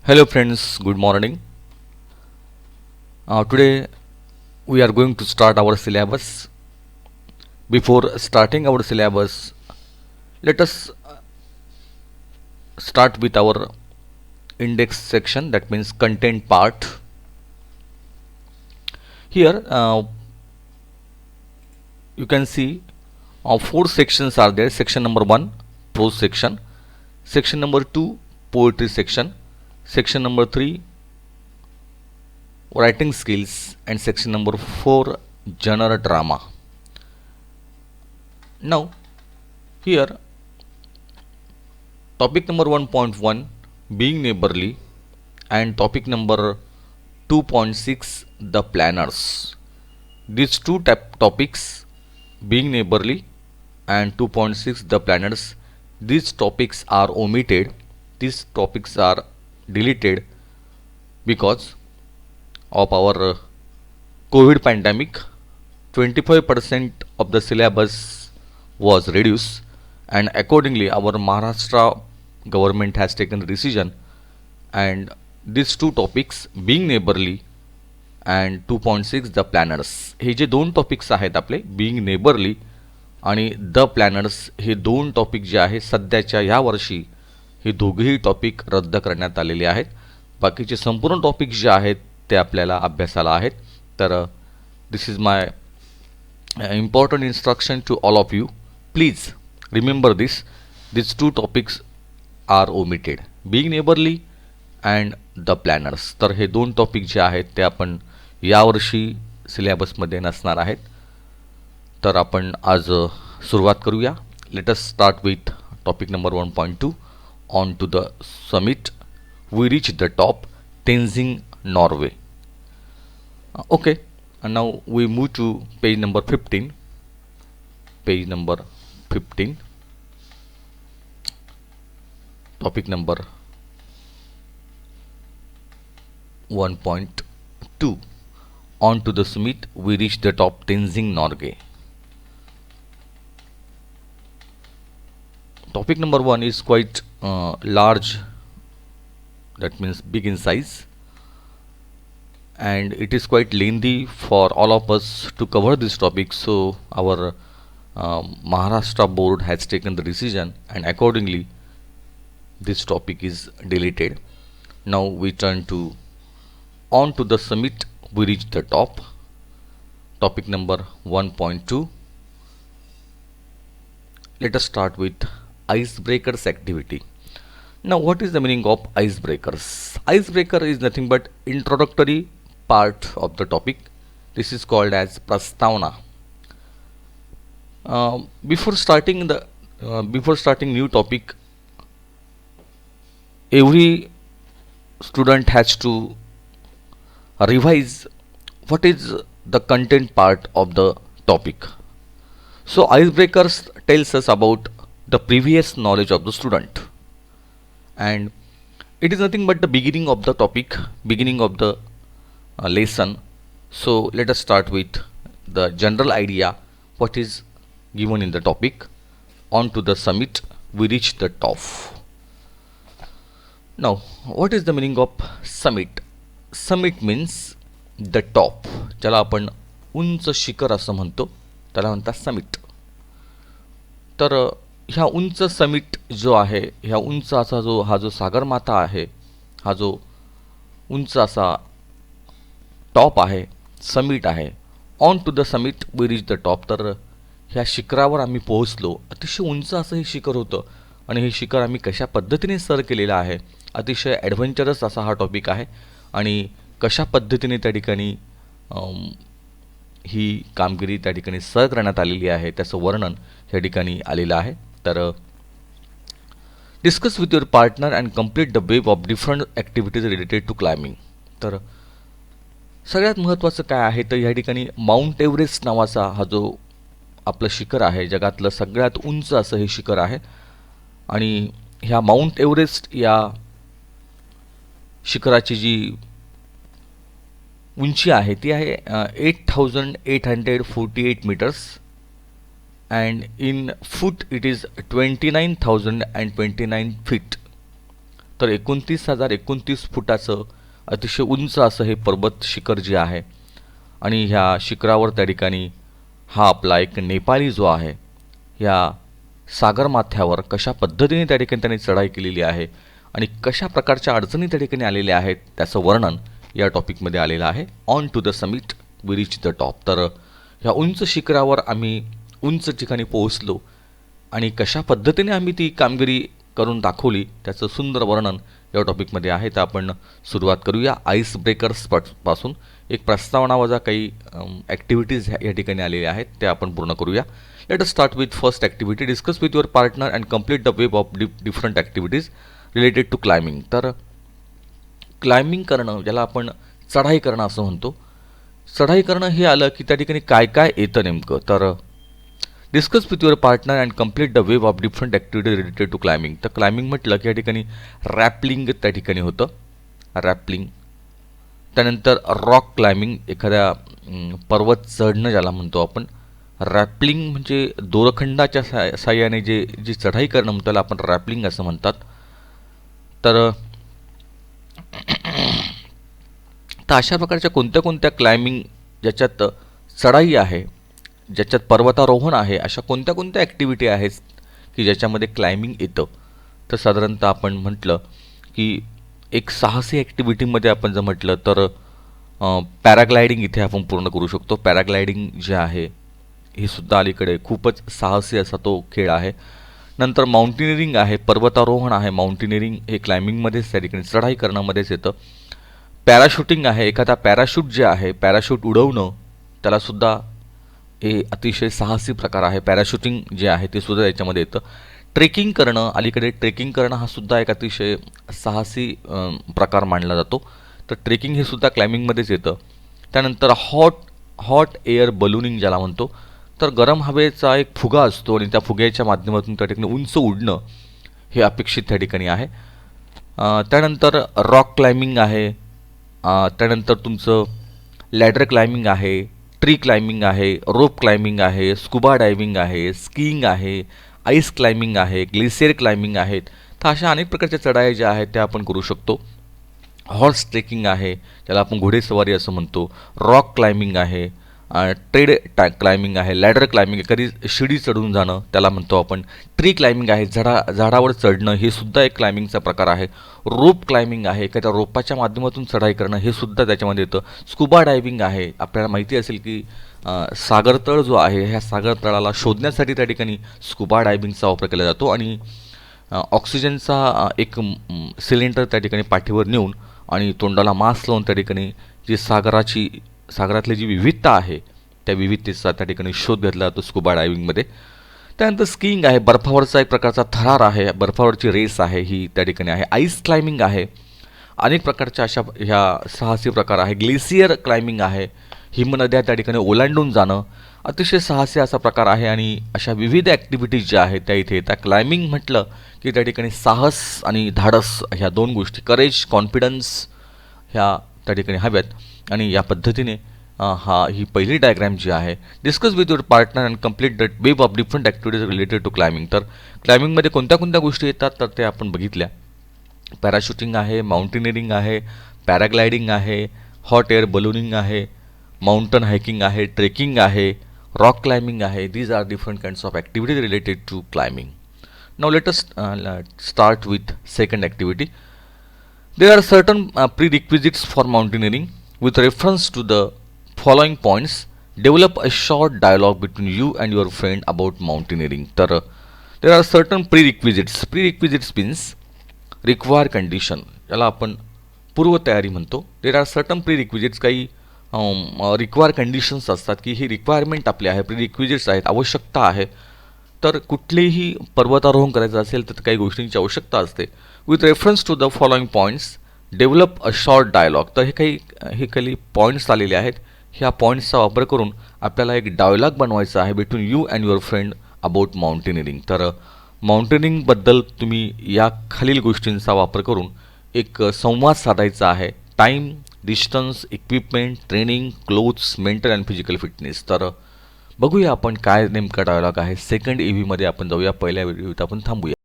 Hello friends, good morning. Today we are going to start our syllabus. Before starting our syllabus, let us start with our index section, that means content part. Here you can see four sections are there. Section number 1, prose section. Section number 2, poetry section. Section number 3, writing skills, and section number 4, genre drama. Now here topic number 1.1, being neighborly, and topic number 2.6, the planners. These two topics, being neighborly and 2.6, the planners, these topics are omitted, these topics are deleted because of our COVID pandemic. 25% of the syllabus was reduced, and accordingly our Maharashtra government has taken the decision, and these two topics, being neighborly and 2.6, the planners, हे जे दोन topics आहेत आपले, being neighbourly आणि the planners, हे दोन topic जे आहे सध्याच्या या वर्षी हे दोघेही टॉपिक रद्द करण्यात आलेले आहेत. बाकीचे संपूर्ण टॉपिक जे आहेत ते आपल्याला अभ्यासाला आहेत. तर this is my important instruction to all of you. Please remember this. These two topics are omitted, being neighborly and the planners. तर हे दोन टॉपिक जे आहेत ते आपण यावर्षी सिलेबसमध्ये नसणार आहेत. तर आपण आज सुरुवात करूया. Let us start with topic number 1.2, on to the summit we reach the top, Tenzing Norgay. Okay, and now we move to page number 15. Page number 15, topic number 1.2, on to the summit we reach the top, Tenzing Norgay. Topic number 1 is quite large, that means big in size, and it is quite lengthy for all of us to cover this topic. So our Maharashtra board has taken the decision, and accordingly this topic is deleted. Now we turn to on to the summit we reach the top, topic number 1.2. Let us start with icebreakers activity. Now what is the meaning of icebreakers? Icebreaker is nothing but introductory part of the topic. This is called as prastavna. Before starting new topic, every student has to revise what is the content part of the topic. So icebreakers tells us about the previous knowledge of the student, and it is nothing but the beginning of the topic, beginning of the lesson. So let us start with the general idea, what is given in the topic. On to the summit we reach the top. Now what is the meaning of summit? Summit means the top, ज्याला आपण उंच शिखर असं म्हणतो, त्याला म्हणतात summit. तर ह्या उंच समिट जो आहे, ह्या उंच असा हा जो सागरमाथा आहे, हा जो उंच असा टॉप आहे, समिट आहे. On to the summit we reach the top. तर ह्या शिखरावर आम्ही पोहोचलो. अतिशय उंच असं हे शिखर होतं, आणि हे शिखर आम्ही कशा पद्धतीने सर केलेलं आहे, अतिशय ॲडव्हेंचरस असा हा टॉपिक आहे, आणि कशा पद्धतीने त्या ठिकाणी ही कामगिरी त्या ठिकाणी सर करण्यात आलेली आहे त्याचं वर्णन या ठिकाणी आलेलं आहे. तर discuss with your partner and complete the web of different activities related to climbing. तर सगळ्यात महत्त्वाचं काय आहे, तर या ठिकाणी माउंट एव्हरेस्ट नावाचा हा जो आपलं शिखर आहे, जगातलं सगळ्यात उंच असं हे शिखर आहे, आणि ह्या माउंट एव्हरेस्ट या शिखराची जी उंची आहे ती आहे 8,848 meters, and in foot it is 29,029 feet. तर 29,029 फुटाचं अतिशय उंच असं हे पर्वत शिखर जे आहे आणि ह्या शिखरावर त्या ठिकाणी हा आपला एक नेपाळी जो आहे ह्या सागरमाथ्यावर कशा पद्धतीने त्या ठिकाणी त्यांनी चढाई केलेली आहे आणि कशा प्रकारच्या अडचणी त्या ठिकाणी आलेल्या आहेत त्याचं वर्णन या टॉपिकमध्ये आलेलं आहे. On to the summit we reach the top. तर ह्या उंच शिखरावर आम्ही उंच ठिकाणी पोहोचलो आणि कशा पद्धतीने आम्ही ती कामगिरी करून दाखवली त्याचं सुंदर वर्णन या टॉपिकमध्ये आहे. तर आपण सुरुवात करूया आईस ब्रेकर्स पासून. एक प्रस्तावनावजा काही ॲक्टिव्हिटीज या ठिकाणी आलेल्या आहेत त्या आपण पूर्ण करूया. Let us start with first activity. Discuss with your partner and complete the web of different activities related to climbing. तर क्लाइम्बिंग करणं ज्याला आपण चढाई करणं असं म्हणतो. चढाई करणं हे आलं की त्या ठिकाणी काय काय येतं नेमकं. तर discuss with your partner and complete the web of different activities related to climbing. तर क्लाइम्बिंग म्हटलं की या ठिकाणी रॅपलिंग त्या ठिकाणी होतं. रॅपलिंग त्यानंतर रॉक क्लाइम्बिंग एखाद्या पर्वत चढणं ज्याला म्हणतो आपण. रॅपलिंग म्हणजे दोरखंडाच्या साह्याने जी चढाई करणं त्याला आपण रॅपलिंग असं म्हणतात. तर अशा प्रकारच्या कोणत्या कोणत्या क्लाइम्बिंग ज्याच्यात चढाई आहे ज्याच्यात पर्वतारोहण आहे अशा कोणत्या कोणत्या ॲक्टिव्हिटी आहेत की ज्याच्यामध्ये क्लाइम्बिंग येतं. तर साधारणतः आपण म्हटलं की एक साहसी ॲक्टिव्हिटीमध्ये आपण जर म्हटलं तर पॅराग्लायडिंग इथे आपण पूर्ण करू शकतो. पॅराग्लायडिंग जे आहे हे सुद्धा अलीकडे खूपच साहसी असा तो खेळ आहे. नंतर माउंटेनिअरिंग आहे, पर्वतारोहण आहे. माउंटेनिअरिंग हे क्लाइम्बिंगमध्येच त्या ठिकाणी चढाई करण्यामध्येच येतं. पॅराशूटिंग आहे, एखादा पॅराशूट जे आहे पॅराशूट उडवणं त्यालासुद्धा हे अतिशय साहसी प्रकार आहे. पॅराशूटिंग जे आहे ते सुद्धा याच्यामध्ये येतं. ट्रेकिंग करणं, अलीकडे ट्रेकिंग करणं हा सुद्धा एक अतिशय साहसी प्रकार मानला जातो. तर ट्रेकिंग हे सुद्धा क्लाइम्बिंगमध्येच येतं. त्यानंतर हॉट एअर बलूनिंग ज्याला म्हणतो. तर गरम हवेचा एक फुगा असतो आणि त्या फुग्याच्या माध्यमातून त्या ठिकाणी उंच उडणं हे अपेक्षित त्या ठिकाणी आहे. त्यानंतर रॉक क्लाइम्बिंग आहे. त्यानंतर तुमचं लॅडर क्लाइम्बिंग आहे, ट्री क्लाइम्बिंग आहे, रोप क्लाइम्बिंग आहे, स्कुबा डायव्हिंग आहे, स्कीइंग आहे, आईस क्लाइम्बिंग आहे, ग्लेशियर क्लाइम्बिंग आहेत. तर अशा अनेक प्रकारच्या चढाई ज्या आहेत त्या आपण करू शकतो. हॉर्स ट्रेकिंग आहे ज्याला आपण घोडेस्वारी असं म्हणतो. रॉक क्लाइम्बिंग आहे, ट्रेड क्लाइम्बिंग आहे, लॅडर क्लाइम्बिंग कधी शिडी चढून जाणं त्याला म्हणतो आपण. ट्री क्लाइम्बिंग आहे, झाडावर चढणं हे सुद्धा एक क्लाइम्बिंगचा प्रकार आहे. रोप क्लाइम्बिंग आहे, एखाद्या रोपाच्या माध्यमातून चढाई करणं हे सुद्धा त्याच्यामध्ये येतं. स्कुबा डायव्हिंग आहे, आपल्याला माहिती असेल की सागरतळ जो आहे ह्या सागरतळाला शोधण्यासाठी त्या ठिकाणी स्कुबा डायव्हिंगचा वापर केला जातो आणि ऑक्सिजनचा एक सिलेंडर त्या ठिकाणी पाठीवर नेऊन आणि तोंडाला मास्क लावून त्या ठिकाणी जी सागरातली जी विविधता आहे त्या विविधतेचा त्या ठिकाणी शोध घेतला जातो स्कुबा डायव्हिंगमध्ये. त्यानंतर स्कीइंग आहे, बर्फावरचा एक प्रकारचा थरार आहे, बर्फावरची रेस आहे ही त्या ठिकाणी आहे. आईस क्लाइम्बिंग आहे, अनेक प्रकारच्या अशा ह्या साहसी प्रकार आहे. ग्लेशियर क्लाइम्बिंग आहे, हिमनद्या त्या ठिकाणी ओलांडून जाणं अतिशय साहसी असा प्रकार आहे. आणि अशा विविध ॲक्टिव्हिटीज ज्या आहेत त्या इथे येतात. क्लाइम्बिंग म्हटलं की त्या ठिकाणी साहस आणि धाडस ह्या दोन गोष्टी, करेज, कॉन्फिडन्स ह्या त्या ठिकाणी हव्यात. आणि या पद्धतीने ही पहिली डायग्रॅम जी आहे. Discuss with your partner and complete the web of different activities related to climbing. तर क्लाइम्बिंगमध्ये कोणत्या कोणत्या गोष्टी येतात तर ते आपण बघितल्या. पॅराशूटिंग आहे, माउंटेनिअरिंग आहे, पॅराग्लायडिंग आहे, हॉट एअर बलूनिंग आहे, माउंटन हायकिंग आहे, ट्रेकिंग आहे, रॉक क्लाइम्बिंग आहे. These are different kinds of activities related to climbing. Now let us start with second activity. There are certain prerequisites for mountaineering. With reference to the following points, develop a short dialogue between you and your friend about mountaineering. तर there are certain prerequisites. Prerequisites means required condition, याला आपण पूर्वतयारी म्हणतो. There are certain prerequisites, काही require conditions असतात की ही requirement आपली आहे, प्रिरिक्विजिट्स आहेत, आवश्यकता आहे. तर कुठलेही पर्वतारोहण करायचं असेल तर काही गोष्टींची आवश्यकता असते. With reference to the following points develop a short dialogue. तर हे काही पॉईंट्स आलेले आहेत. ह्या पॉईंट्सचा वापर करून आपल्याला एक डायलॉग बनवायचा आहे between you and your friend about mountaineering. तर माउंटेनिअरिंगबद्दल तुम्ही या खालील गोष्टींचा वापर करून एक संवाद साधायचा आहे. Time, distance, equipment, training, clothes, mental and physical fitness. तर बघूया आपण काय नेमका डायलॉग आहे. सेकंड EVमध्ये आपण जाऊया, पहिल्या व्हिडिओत आपण थांबूया.